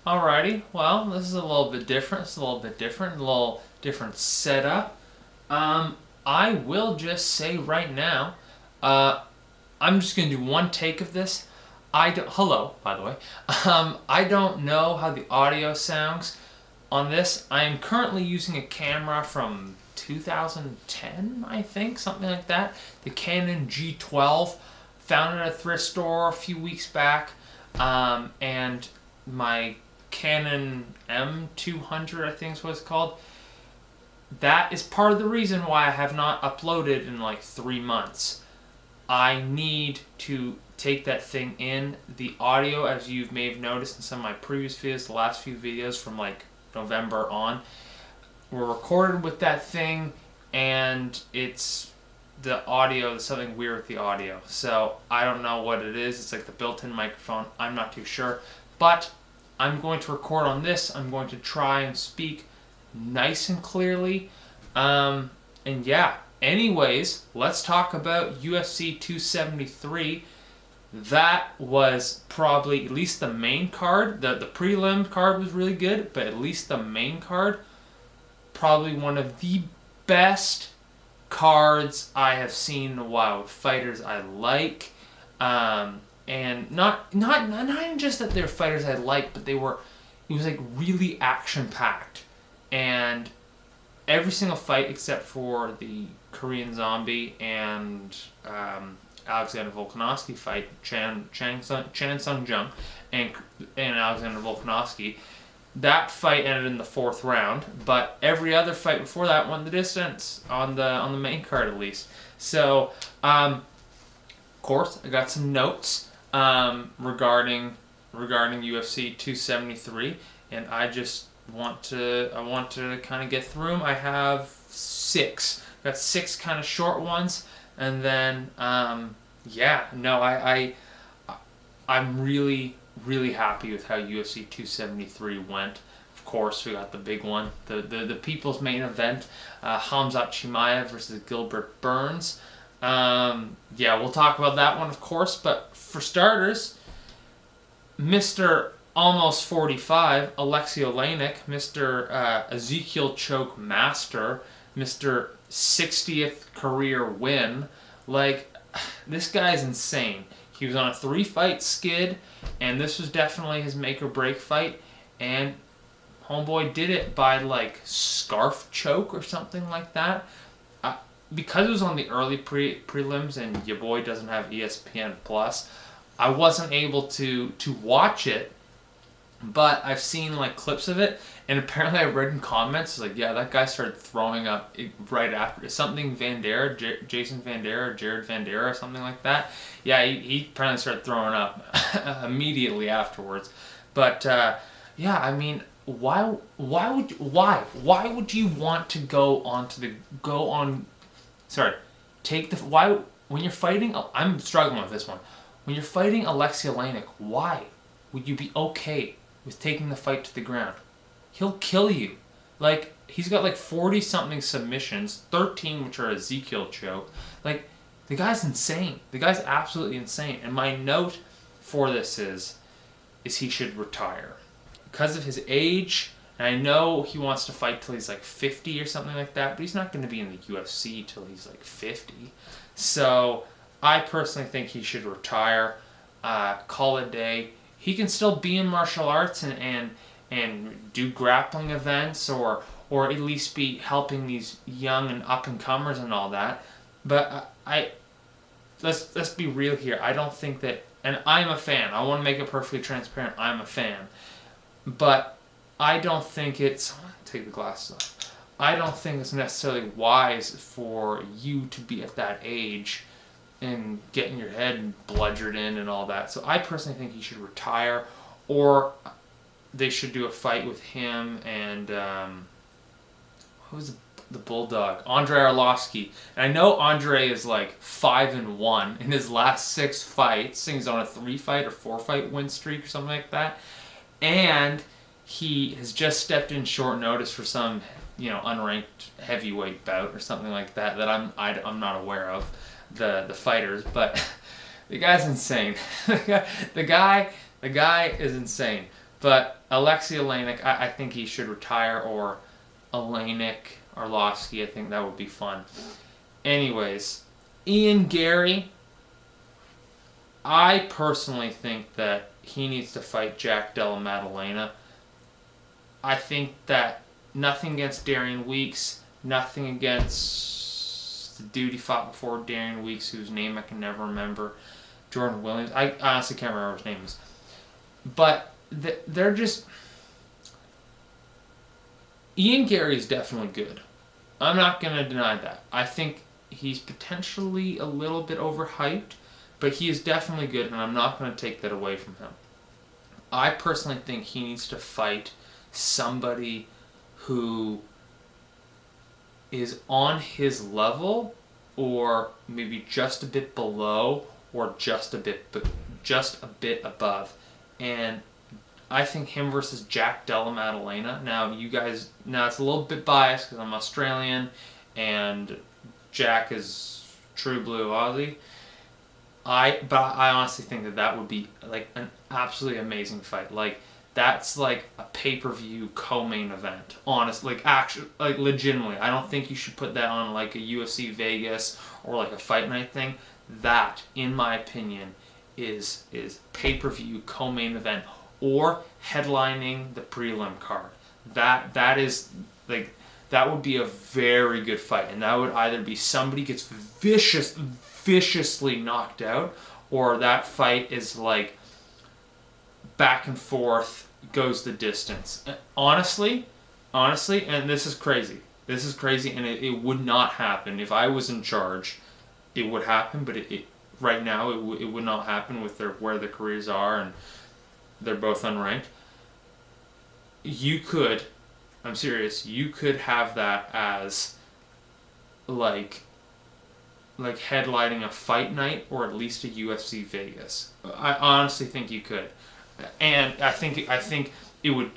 Alrighty, well, this is a little bit different. It's a little bit different, a little different setup. I will just say right now, uh, I'm just gonna do one take of this. Hello, by the way. I don't know how the audio sounds on this. I am currently using a camera from 2010, I think, something like that. The Canon G12. Found it at a thrift store a few weeks back, and my Canon M200, I think is what it's called. That is part of the reason why I have not uploaded in like 3 months. I need to take that thing in. The audio, as you may have noticed in some of my previous videos, the last few videos from like November on, were recorded with that thing, and the audio, there's something weird with the audio. So I don't know what it is. It's like the built-in microphone. I'm not too sure. But I'm going to record on this. I'm going to try and speak nice and clearly. And yeah, anyways, let's talk about UFC 273. That was probably, at least the main card, the prelim card was really good, but at least the main card, probably one of the best cards I have seen in a while with fighters I like. And not even just that they're fighters I like, but it was like really action packed. And every single fight except for the Korean Zombie and Alexander Volkanovski fight, Chan Sung Jung and Alexander Volkanovski. That fight ended in the 4th round, but every other fight before that won the distance on the main card at least. So, of course, I got some notes regarding UFC 273, and I want to kind of get through them. I have 6. Got 6 kind of short ones, and then I'm really happy with how UFC 273 went. Of course, we got the big one, the people's main event, Khamzat Chimaev versus Gilbert Burns. We'll talk about that one, of course. But for starters, Mr. Almost 45, Alexei Oleinik, Mr. Ezekiel Choke Master, Mr. 60th career win. Like, this guy's insane. He was on a 3-fight skid, and this was definitely his make or break fight. And homeboy did it by like scarf choke or something like that. Because it was on the early prelims, and your boy doesn't have ESPN Plus, I wasn't able to watch it. But I've seen like clips of it, and apparently I read in comments like, yeah, that guy started throwing up right after something Vandera, Jason Vandera, Jared Vandera, or something like that. Yeah, he apparently started throwing up immediately afterwards. But I mean, why would you want to why when you're fighting? I'm struggling with this one. When you're fighting Alexei Oleinik, why would you be okay with taking the fight to the ground? He'll kill you. Like, he's got like 40-something submissions, 13 which are Ezekiel choke. Like, the guy's insane. The guy's absolutely insane. And my note for this is he should retire. Because of his age, and I know he wants to fight till he's like 50 or something like that, but he's not going to be in the UFC till he's like 50. So, I personally think he should retire, call it a day. He can still be in martial arts and do grappling events, or at least be helping these young and up and comers and all that. But let's be real here. I don't think that, and I'm a fan. I want to make it perfectly transparent. I'm a fan, but I don't think it's. Take the glasses off. I don't think it's necessarily wise for you to be at that age and getting your head bludgered in and all that. So I personally think he should retire, or they should do a fight with him and who's the bulldog? Andrei Arlovsky. And I know Andrei is like 5-1 in his last 6 fights. He's on a 3-fight or 4-fight win streak or something like that. And he has just stepped in short notice for some, unranked heavyweight bout or something like that I'm not aware of. The fighters, but the guy's insane. the guy is insane. But Alexei Olenek, I think he should retire, or Olenek Arlovsky. I think that would be fun. Anyways, Ian Gary, I personally think that he needs to fight Jack Della Maddalena. I think that nothing against Darian Weeks, nothing against the dude he fought before Darian Weeks, whose name I can never remember, Jordan Williams. I honestly can't remember what his name is. But they're just... Ian Gary is definitely good. I'm not going to deny that. I think he's potentially a little bit overhyped, but he is definitely good, and I'm not going to take that away from him. I personally think he needs to fight somebody who is on his level, or maybe just a bit below, or just a bit above. And I think him versus Jack Della Maddalena. Now it's a little bit biased because I'm Australian and Jack is true blue Aussie. But I honestly think that would be like an absolutely amazing fight. Like, that's like a pay-per-view co-main event. Honestly, like, actually, like, legitimately, I don't think you should put that on like a UFC Vegas or like a fight night thing. That, in my opinion, is pay-per-view co-main event, or headlining the prelim card. That is like, that would be a very good fight, and that would either be somebody gets viciously knocked out, or that fight is like back and forth, goes the distance. Honestly, and this is crazy. And it would not happen if I was in charge. It would happen, but right now it would not happen with where their careers are, and they're both unranked. I'm serious, you could have that as like headlining a fight night, or at least a UFC Vegas. I honestly think you could, and I think it would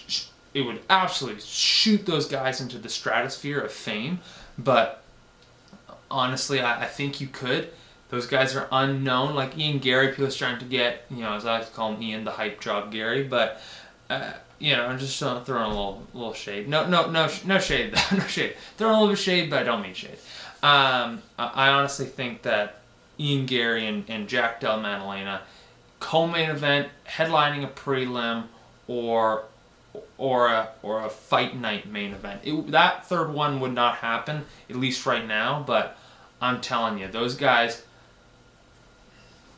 absolutely shoot those guys into the stratosphere of fame. But honestly, I think you could. Those guys are unknown. Like Ian Gary, people are starting to get, as I like to call him, Ian the hype job Gary. But I'm just throwing a little shade. No shade. No shade. Throwing a little bit of shade, but I don't mean shade. I honestly think that Ian Gary and Jack Della Maddalena, co-main event, headlining a prelim, or a fight night main event. That third one would not happen, at least right now. But I'm telling you, those guys,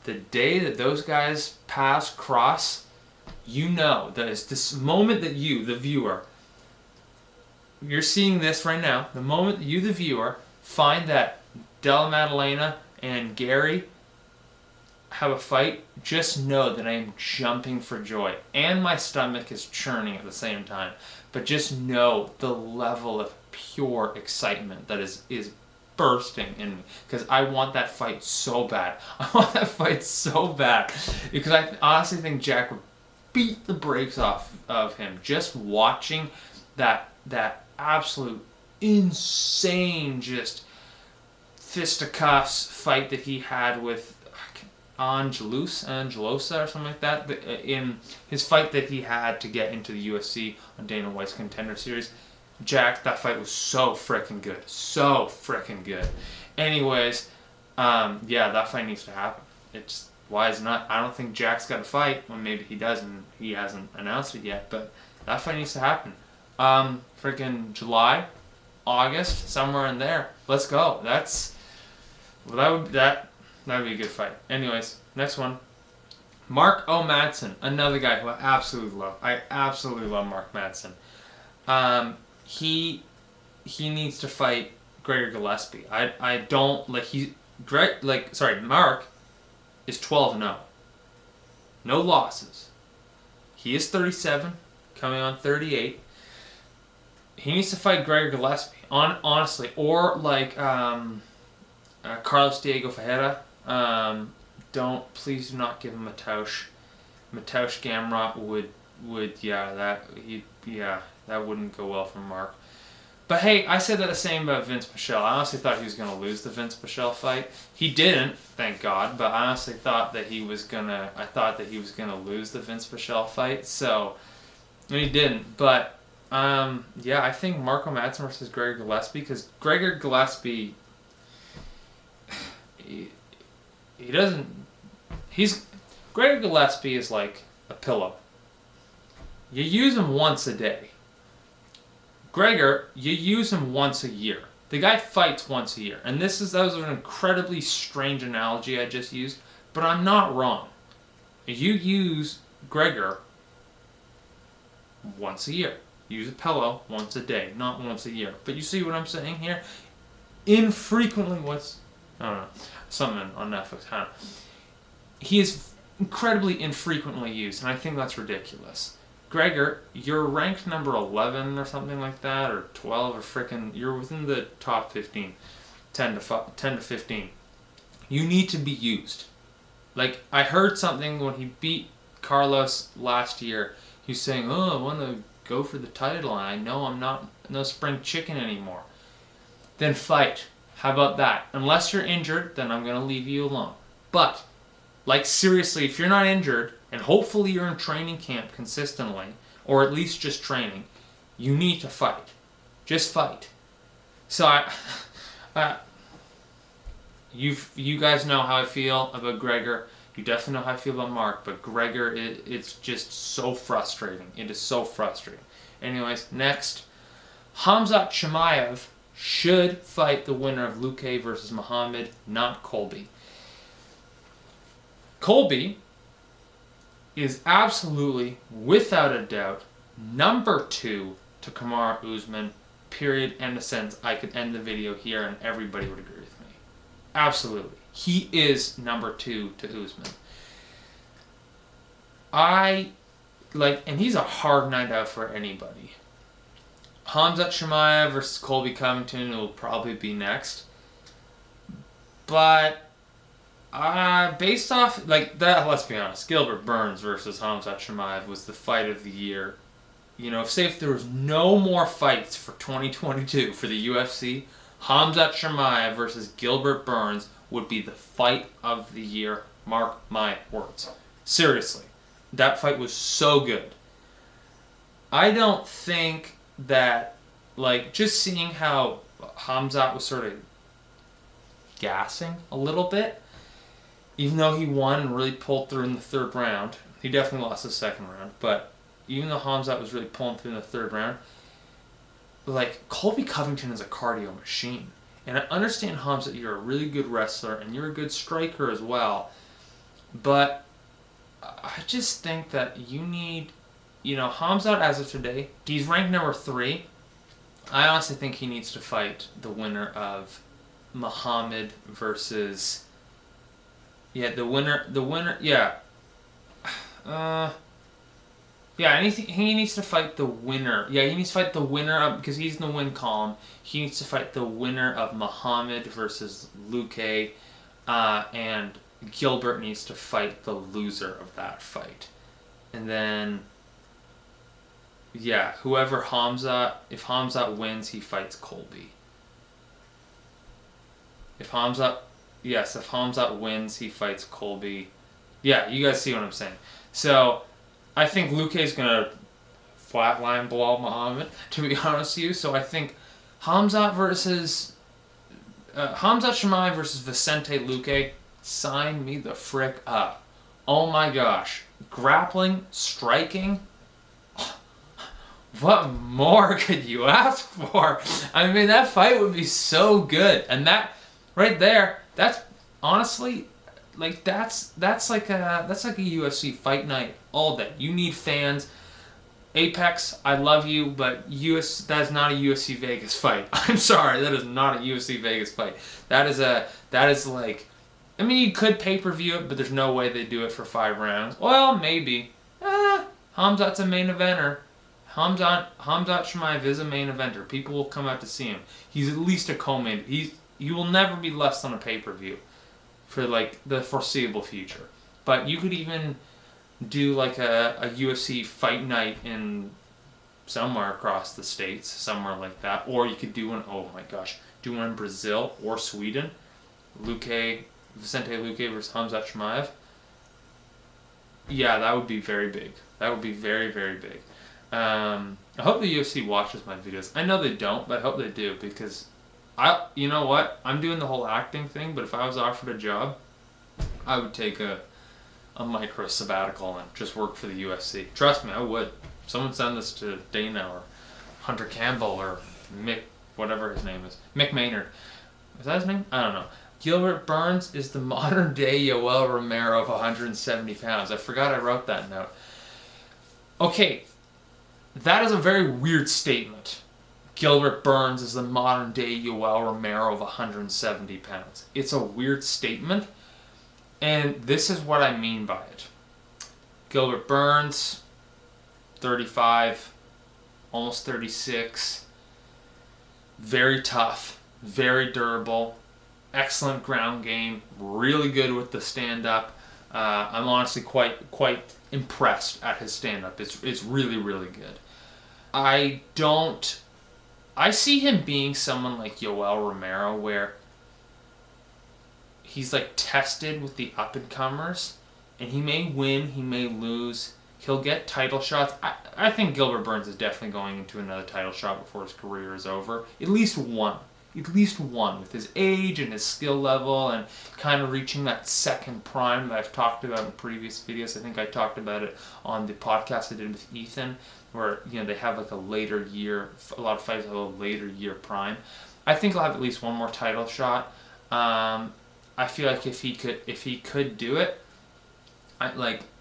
the day that those guys cross, that it's this moment that you, the viewer, you're seeing this right now. The moment that you, the viewer, find that Della Maddalena and Gary have a fight, just know that I am jumping for joy, and my stomach is churning at the same time. But just know the level of pure excitement that is bursting in me, because I want that fight so bad. Because I honestly think Jack would beat the brakes off of him. Just watching that absolute insane just fisticuffs fight that he had with Angelosa or something like that, in his fight that he had to get into the UFC on Dana White's Contender Series. Jack, that fight was so freaking good. Anyways, that fight needs to happen. It's why is not? I don't think Jack's got a fight. Well, maybe he does, and he hasn't announced it yet. But that fight needs to happen. Freaking July, August, somewhere in there. Let's go. That would be a good fight. Anyways, next one. Mark O. Madsen, another guy who I absolutely love. I absolutely love Mark Madsen. He needs to fight Gregor Gillespie. I don't like Mark is 12-0. No losses. He is 37, coming on 38. He needs to fight Gregor Gillespie. Honestly, or like Carlos Diego Ferreira. Please do not give him Mateusz. Mateusz Gamrot that wouldn't go well for Mark. But hey, I said that the same about Vince Pichel. I honestly thought he was going to lose the Vince Pichel fight. He didn't, thank God. But I honestly thought that he was gonna lose the Vince Pichel fight. So And he didn't, but yeah, I think Marco Madsen versus Gregor Gillespie, because Gregor Gillespie, he doesn't. He's Gregor Gillespie is like a pillow. You use him once a day. Gregor, you use him once a year. The guy fights once a year, and that was an incredibly strange analogy I just used, but I'm not wrong. You use Gregor once a year. Use a pillow once a day, not once a year. But you see what I'm saying here? Infrequently, I don't know, something on Netflix. I don't know. He is incredibly infrequently used, and I think that's ridiculous. Gregor, you're ranked number 11 or something like that, or 12, or frickin', you're within the top 15, 10 to 15. You need to be used. Like, I heard something when he beat Carlos last year. He was saying, I want to go for the title, and I know I'm not no spring chicken anymore. Then fight. How about that? Unless you're injured, then I'm going to leave you alone. But, like, seriously, if you're not injured, and hopefully you're in training camp consistently, or at least just training, you need to fight. Just fight. So you guys know how I feel about Gregor. You definitely know how I feel about Mark, but Gregor, it's just so frustrating. It is so frustrating. Anyways, next, Khamzat Chimaev should fight the winner of Luque versus Muhammad, not Colby. Colby is absolutely, without a doubt, number 2 to Kamaru Usman, period, end of sentence. I could end the video here and everybody would agree with me. Absolutely. He is number 2 to Usman. And he's a hard night out for anybody. Khamzat Chimaev versus Colby Covington will probably be next. But based off, like, that, let's be honest, Gilbert Burns versus Khamzat Chimaev was the fight of the year. You know, if there was no more fights for 2022 for the UFC, Khamzat Chimaev versus Gilbert Burns would be the fight of the year. Mark my words. Seriously. That fight was so good. I don't think that, like, just seeing how Khamzat was sort of gassing a little bit, even though he won and really pulled through in the third round. He definitely lost the second round, but even though Khamzat was really pulling through in the third round, like, Colby Covington is a cardio machine. And I understand, Khamzat, you're a really good wrestler and you're a good striker as well, but I just think that you need, Khamzat, as of today, he's ranked number 3. I honestly think he needs to fight the winner of Muhammad versus... Yeah, the winner, yeah. He needs to fight the winner. Yeah, he needs to fight the winner of, because he's in the win column, he needs to fight the winner of Muhammad versus Luque, and Gilbert needs to fight the loser of that fight. And then, yeah, if Khamzat wins, he fights Colby. If Khamzat wins, he fights Colby. Yeah, you guys see what I'm saying. So, I think Luque is going to flatline Bilal Muhammad, to be honest with you. So I think Khamzat Chimaev versus Vicente Luque, sign me the frick up. Oh my gosh. Grappling, striking, what more could you ask for? I mean, that fight would be so good. And that, right there, that's honestly, like, that's like a UFC fight night all day. You need fans. Apex, I love you, but that is not a UFC Vegas fight. I'm sorry, that is not a UFC Vegas fight. That is like, I mean, you could pay-per-view it, but there's no way they do it for 5 rounds. Well, maybe. Khamzat's a main eventer. Khamzat Chimaev is a main eventer. People will come out to see him. He's at least a co-main. He will never be less than a pay-per-view for, like, the foreseeable future. But you could even do, like, a UFC fight night in somewhere across the states, somewhere like that. Or you could do one, do one in Brazil or Sweden. Vicente Luque versus Khamzat Chimaev. Yeah, that would be very big. That would be very, very big. I hope the UFC watches my videos. I know they don't, but I hope they do, because you know what? I'm doing the whole acting thing, but if I was offered a job, I would take a micro sabbatical and just work for the UFC. Trust me, I would. Someone send this to Dana or Hunter Campbell or Mick, whatever his name is. Mick Maynard. Is that his name? I don't know. Gilbert Burns is the modern day Yoel Romero of 170 pounds. I forgot I wrote that note. Okay, that is a very weird statement. Gilbert Burns is the modern day Yoel Romero of 170 pounds. It's a weird statement, and this is what I mean by it. Gilbert Burns, 35, almost 36, very tough, very durable, excellent ground game, really good with the stand-up. I'm honestly quite impressed at his stand-up. It's really, really good. I see him being someone like Yoel Romero, where he's like tested with the up-and-comers, and he may win, he may lose, he'll get title shots. I think Gilbert Burns is definitely going into another title shot before his career is over. At least one with his age and his skill level and kind of reaching that second prime that I've talked about in previous videos. I think I talked about it on the podcast I did with Ethan, where they have like a later year, a lot of fighters have a later year prime. I think he'll have at least one more title shot. I feel like if he could do it,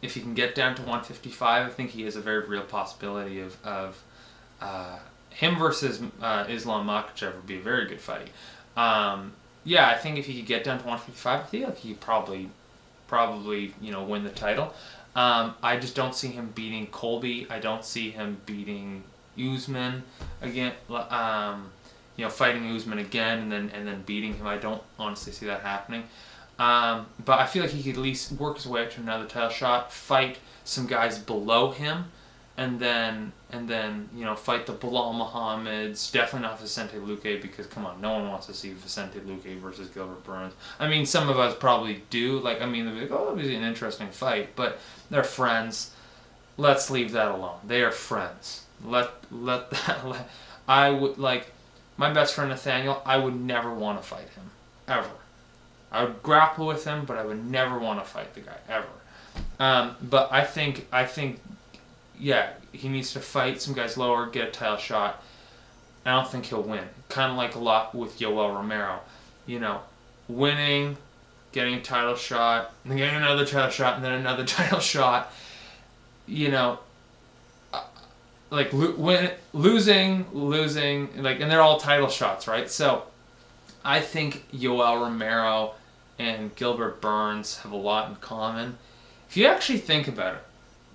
if he can get down to 155, I think he has a very real possibility of him versus Islam Makhachev would be a very good fight. I think if he could get down to 155, I feel like he could probably win the title. I just don't see him beating Colby. I don't see him beating Usman again. Fighting Usman again and then beating him. I don't honestly see that happening. But I feel like he could at least work his way up to another title shot, fight some guys below him, and then fight the Bilal Muhammads. Definitely not Vicente Luque, because come on, no one wants to see Vicente Luque versus Gilbert Burns. I mean, some of us probably do. They'll be like, oh, it'll be an interesting fight, but they're friends. Let's leave that alone. They are friends. I would like my best friend Nathaniel. I would never want to fight him ever. I would grapple with him, but I would never want to fight the guy ever. But I think, he needs to fight some guys lower, get a title shot. I don't think he'll win. Kind of like a lot with Yoel Romero. Winning, getting a title shot, and then getting another title shot, and then another title shot. Losing, and they're all title shots, right? So I think Yoel Romero and Gilbert Burns have a lot in common. If you actually think about it,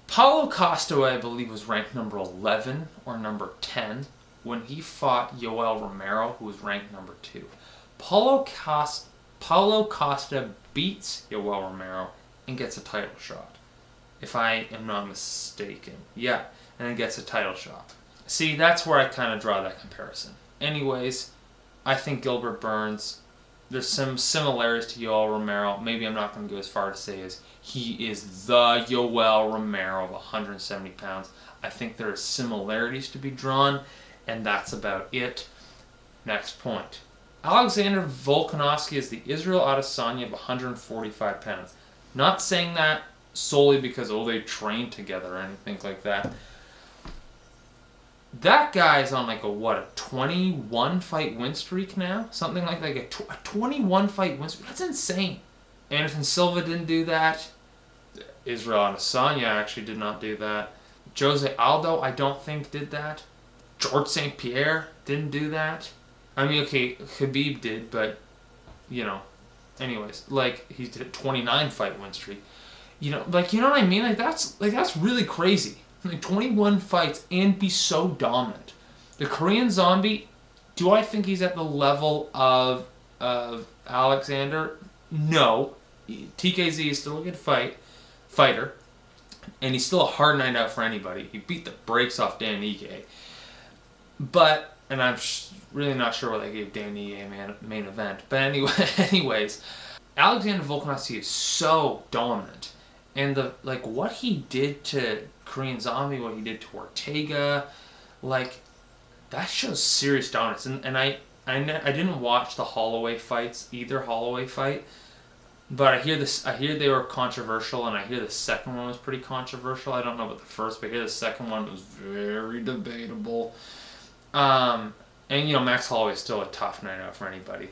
Paulo Costa, I believe, was ranked number 11 or number 10 when he fought Yoel Romero, who was ranked number 2. Paulo Costa beats Yoel Romero and gets a title shot, if I am not mistaken. Yeah, and then gets a title shot. See, that's where I kind of draw that comparison. Anyways, I think Gilbert Burns, there's some similarities to Yoel Romero. Maybe I'm not going to go as far to say as he is the Yoel Romero of 170 pounds. I think there are similarities to be drawn, and that's about it. Next point. Alexander Volkanovski is the Israel Adesanya of 145 pounds. Not saying that solely because, they train together or anything like that. That guy's on a 21 fight win streak now? Something like a 21 fight win streak. That's insane. Anderson Silva didn't do that. Israel Adesanya actually did not do that. Jose Aldo, I don't think, did that. George St. Pierre didn't do that. I mean, okay, Khabib did, but, anyways, he did a 29 fight win streak. You know what I mean? That's really crazy. 21 fights and be so dominant. The Korean Zombie, do I think he's at the level of Alexander? No. TKZ is still a good fighter, and he's still a hard night out for anybody. He beat the brakes off Dan Ige. And I'm really not sure why they gave Dan Ige a main event. But anyways, Alexander Volkanovski is so dominant. and the like what he did to Korean Zombie, what he did to Ortega, like that shows serious dominance. And I didn't watch the Holloway fights, either Holloway fight, but I hear this. I hear they were controversial, and I hear the second one was pretty controversial. I don't know about the first, but I hear the second one was very debatable. And Max Holloway is still a tough night out for anybody,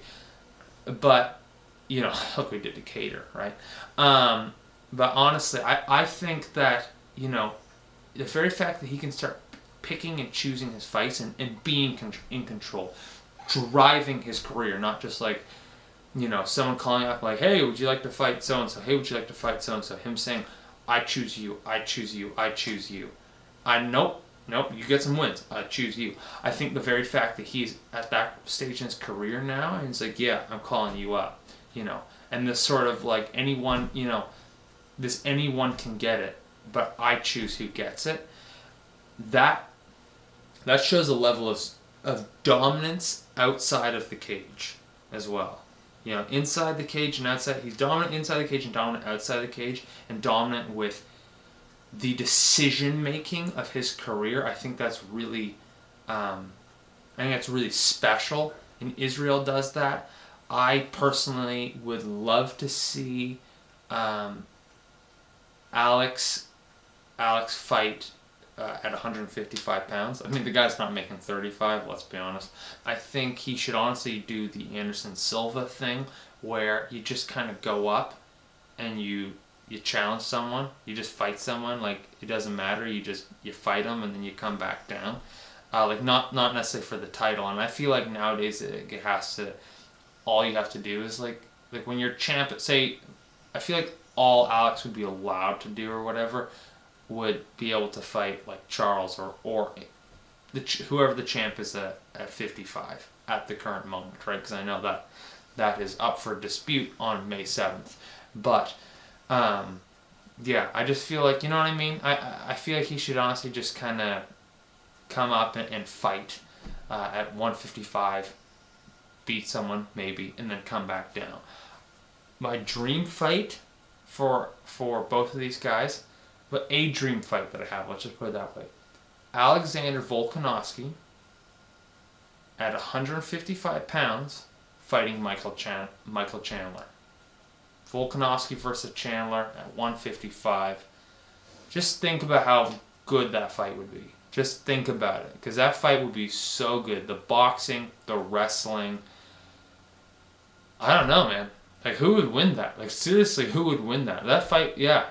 but look what we did to Cater, right? But honestly, I think that the very fact that he can start picking and choosing his fights and being in control, driving his career, not just like someone calling up like, hey, would you like to fight so and so? Hey, would you like to fight so and so? Him saying, I choose you, I choose you, I choose you. Nope, you get some wins. I choose you. I think the very fact that he's at that stage in his career now, and he's like, yeah, I'm calling you up, and this sort of like anyone, this anyone can get it, but I choose who gets it. That shows a level of dominance outside of the cage as well. Inside the cage and outside. He's dominant inside the cage and dominant outside the cage, and dominant with the decision making of his career. I think that's really, special. And Israel does that. I personally would love to see Alex fight at 155 pounds. I mean, the guy's not making 35, let's be honest. I think he should honestly do the Anderson Silva thing, where you just kind of go up and you challenge someone. You just fight someone. Like, it doesn't matter. You fight them and then you come back down. Not necessarily for the title. And I feel like nowadays it has to, all you have to do is like when you're champ, say, I feel like all Alex would be allowed to do or whatever would be able to fight like Charles or whoever the champ is at 55 at the current moment, right? Because I know that is up for dispute on May 7th. But yeah, I just feel like, you know what I mean? I feel like he should honestly just kind of come up and fight at 155, beat someone maybe, and then come back down. My dream fight for both of these guys, but a dream fight that I have, let's just put it that way. Alexander Volkanovski at 155 pounds fighting Michael Chandler. Volkanovski versus Chandler at 155. Just think about how good that fight would be. Just think about it, because that fight would be so good. The boxing, the wrestling. I don't know, man. Like, who would win that? Like, seriously, who would win that? That fight, yeah.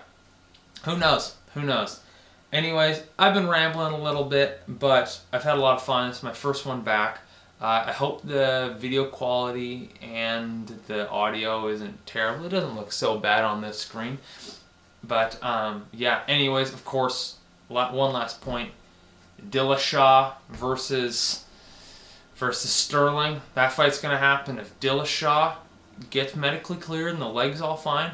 Who knows? Anyways, I've been rambling a little bit, but I've had a lot of fun. It's my first one back. I hope the video quality and the audio isn't terrible. It doesn't look so bad on this screen. But, yeah, anyways, of course, one last point. Dillashaw versus Sterling. That fight's going to happen. If Dillashaw gets medically cleared and the leg's all fine,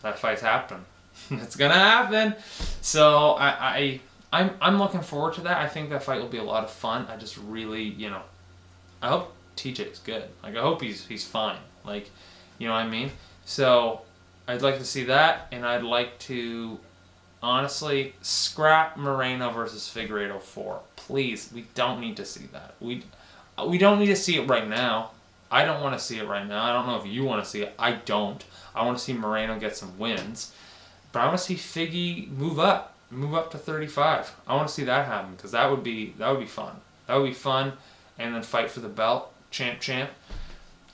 that fight's happening. It's going to happen. So, I'm looking forward to that. I think that fight will be a lot of fun. I just really, I hope TJ's good. Like, I hope he's fine. Like, you know what I mean? So, I'd like to see that, and I'd like to honestly scrap Moreno versus Figueiredo 4. Please, we don't need to see that. We don't need to see it right now. I don't want to see it right now. I don't know if you want to see it. I don't. I want to see Moreno get some wins. But I want to see Figgy move up to 35. I want to see that happen, because that would be fun. That would be fun, and then fight for the belt, champ.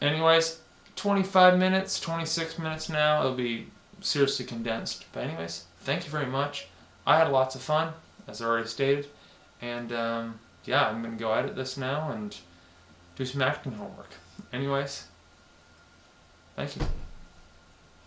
Anyways, 25 minutes, 26 minutes now. It'll be seriously condensed. But anyways, thank you very much. I had lots of fun, as I already stated, and yeah, I'm gonna go edit this now and do some acting homework. Anyways, thank you.